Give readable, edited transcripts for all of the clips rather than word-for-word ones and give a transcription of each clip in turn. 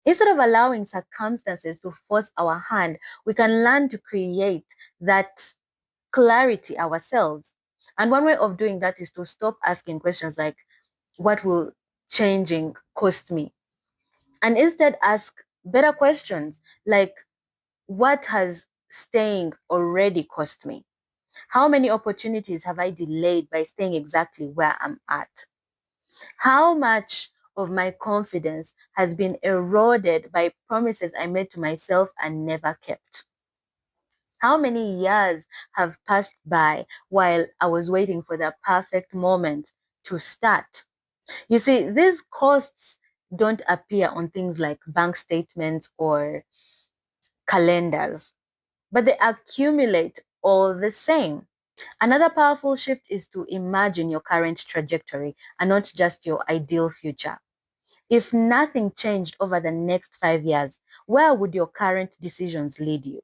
Instead of allowing circumstances to force our hand, we can learn to create that clarity ourselves. And one way of doing that is to stop asking questions like, what will changing cost me? And instead ask better questions like, what has staying already cost me? How many opportunities have I delayed by staying exactly where I'm at? How much of my confidence has been eroded by promises I made to myself and never kept? How many years have passed by while I was waiting for the perfect moment to start? You see, these costs don't appear on things like bank statements or calendars, but they accumulate all the same. Another powerful shift is to imagine your current trajectory and not just your ideal future. If nothing changed over the next 5 years, where would your current decisions lead you?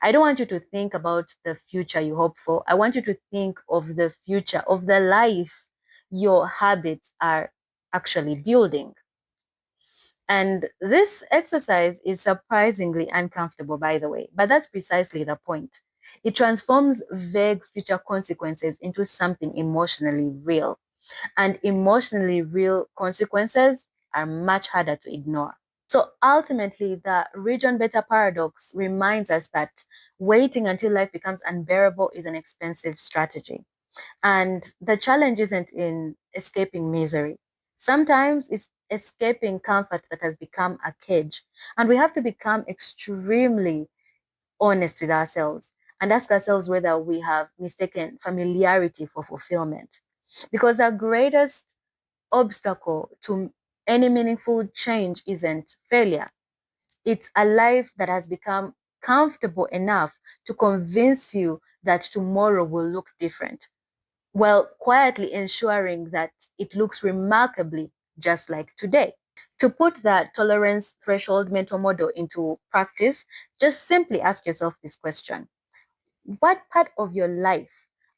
I don't want you to think about the future you hope for. I want you to think of the future, of the life your habits are actually building. And this exercise is surprisingly uncomfortable, by the way, but that's precisely the point. It transforms vague future consequences into something emotionally real. And emotionally real consequences are much harder to ignore. So ultimately, the region beta paradox reminds us that waiting until life becomes unbearable is an expensive strategy. And the challenge isn't in escaping misery. Sometimes it's escaping comfort that has become a cage. And we have to become extremely honest with ourselves and ask ourselves whether we have mistaken familiarity for fulfillment. Because the greatest obstacle to any meaningful change isn't failure. It's a life that has become comfortable enough to convince you that tomorrow will look different, while quietly ensuring that it looks remarkably just like today. To put that tolerance threshold mental model into practice, just simply ask yourself this question. What part of your life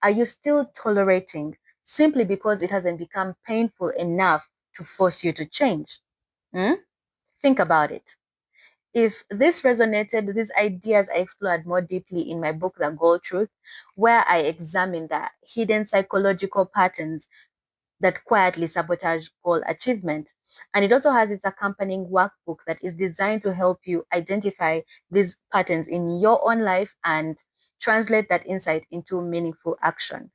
are you still tolerating simply because it hasn't become painful enough to force you to change? Hmm? Think about it. If this resonated, these ideas I explored more deeply in my book, The Goal Truth, where I examine the hidden psychological patterns that quietly sabotage goal achievement. And it also has its accompanying workbook that is designed to help you identify these patterns in your own life and translate that insight into meaningful action.